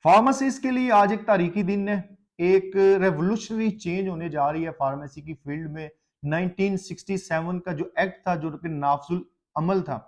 Pharmacist के लिए आज एक तारीखी दिन है। एक रेवोल्यूशनरी चेंज होने जा रही है फार्मेसी की फील्ड में। 1967 का जो एक्ट था, जो कि नाफजुल अमल था,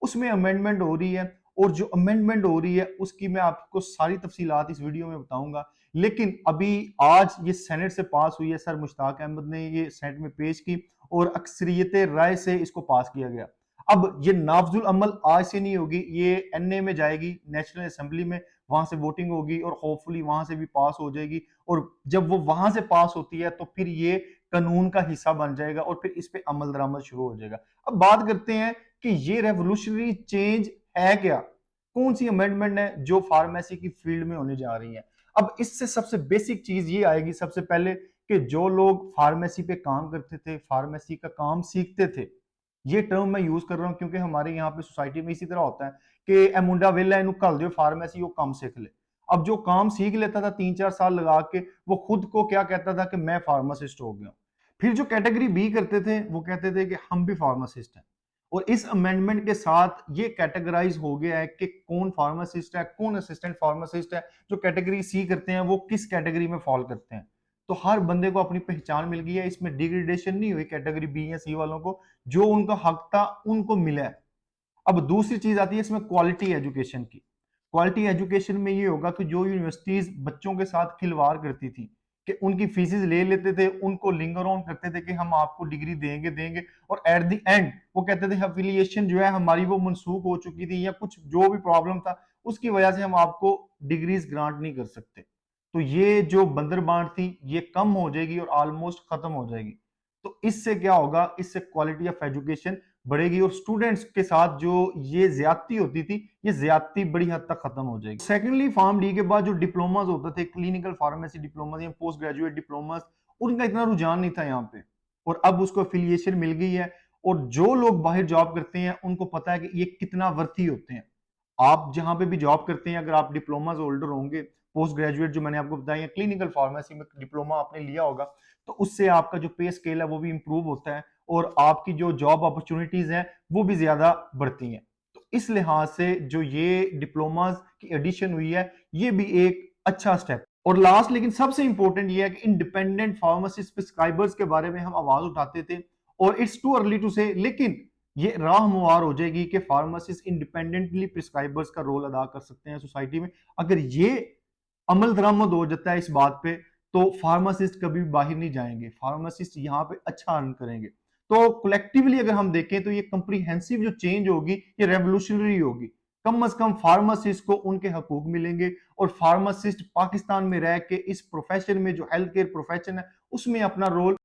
उसमें अमेंडमेंट हो रही है। और जो अमेंडमेंट हो रही है उसकी मैं आपको सारी तफसीलात इस वीडियो में बताऊंगा। लेकिन अभी आज ये सेनेट से पास हुई है। सर मुश्ताक अहमद ने ये सेनेट में पेश की और अक्सरियत राय से इसको पास किया गया। अब ये नाफजुल अमल आज से नहीं होगी, ये एनए में जाएगी, नेशनल असेंबली में, वहां से वोटिंग होगी और होपफुली वहां से भी पास हो जाएगी। और जब वो वहां से पास होती है तो फिर ये कानून का हिस्सा बन जाएगा और फिर इस पे अमल दरामद शुरू हो जाएगा। अब बात करते हैं कि ये रेवोल्यूशनरी चेंज है क्या, कौन सी अमेंडमेंट है जो फार्मेसी की फील्ड में होने जा रही है। अब इससे सबसे बेसिक चीज ये आएगी सबसे पहले कि जो लोग फार्मेसी पे काम करते थे, फार्मेसी का काम सीखते थे, ये टर्म मैं यूज कर रहा हूं क्योंकि हमारे यहाँ पे सोसाइटी में इसी तरह होता है कि ए मुंडा वेला इनू कल दो फार्मेसी, वो काम सीख ले। अब जो काम सीख लेता था 3-4 साल लगा के, वो खुद को क्या कहता था कि मैं फार्मासिस्ट हो गया। फिर जो कैटेगरी बी करते थे वो कहते थे कि हम भी फार्मासिस्ट हैं। और इस अमेंडमेंट के साथ ये कैटेगराइज हो गया है कि कौन फार्मासिस्ट है, कौन असिस्टेंट फार्मासिस्ट है। जो कैटेगरी सी करते हैं वो किस कैटेगरी में फॉल करते हैं। तो हर बंदे को अपनी पहचान मिल गई है, इसमें डिग्रेडेशन नहीं हुई कैटेगरी बी या सी वालों को। जो उनका हक था उनको मिला है। अब दूसरी चीज आती है इसमें क्वालिटी एजुकेशन की। क्वालिटी एजुकेशन में ये होगा कि जो यूनिवर्सिटीज बच्चों के साथ खिलवाड़ करती थी, कि उनकी फीसेस ले लेते थे, उनको लिंगर ऑन करते थे कि हम आपको डिग्री देंगे देंगे, और एट द एंड वो कहते थे अफिलिएशन जो है हमारी वो मनसूख हो चुकी थी या कुछ जो भी प्रॉब्लम था उसकी वजह से हम आपको डिग्रीज ग्रांट नहीं कर सकते। तो ये जो बंदरबांट थी ये कम हो जाएगी और ऑलमोस्ट खत्म हो जाएगी। तो इससे क्या होगा, इससे क्वालिटी ऑफ एजुकेशन बढ़ेगी और स्टूडेंट्स के साथ जो ये ज्यादती होती थी, ये ज्यादती बड़ी हद तक खत्म हो जाएगी। सेकेंडली फार्म डी के बाद जो डिप्लोमास होते थे, क्लिनिकल फार्मेसी डिप्लोमा या पोस्ट ग्रेजुएट डिप्लोमास, उनका इतना रुझान नहीं था यहाँ पे, और अब उसको एफिलिएशन मिल गई है। और जो लोग बाहर जॉब करते हैं उनको पता है कि ये कितना वर्थी होते हैं। आप जहां पे भी जॉब करते हैं, अगर आप डिप्लोमा होल्डर होंगे, पोस्ट ग्रेजुएट जो मैंने आपको बताया, क्लिनिकल फार्मेसी में डिप्लोमा आपने लिया होगा, तो उससे आपका जो पे स्केल है वो भी इंप्रूव होता है और आपकी जो जॉब अपॉर्चुनिटीज हैं वो भी ज्यादा बढ़ती हैं। तो इस लिहाज से जो ये डिप्लोमास की एडिशन हुई है ये भी एक अच्छा स्टेप। और लास्ट लेकिन सबसे इंपॉर्टेंट ये है कि इंडिपेंडेंट फार्मासिस्ट प्रिस्क्राइबर्स के बारे में हम आवाज उठाते थे और इट्स टू अर्ली टू से, लेकिन ये राह हमवार हो जाएगी कि फार्मासिस्ट इंडिपेंडेंटली प्रिस्क्राइबर्स का रोल अदा कर सकते हैं सोसाइटी में। अगर ये अमल दरामद हो जाता है इस बात पे, तो फार्मासिस्ट कभी भी बाहर नहीं जाएंगे, फार्मासिस्ट यहाँ पे अच्छा अर्न करेंगे। तो कलेक्टिवली अगर हम देखें तो ये कंप्रीहेंसिव जो चेंज होगी ये रेवोल्यूशनरी होगी। कम से कम फार्मासिस्ट को उनके हकूक मिलेंगे और फार्मासिस्ट पाकिस्तान में रह के इस प्रोफेशन में, जो हेल्थ केयर प्रोफेशन है, उसमें अपना रोल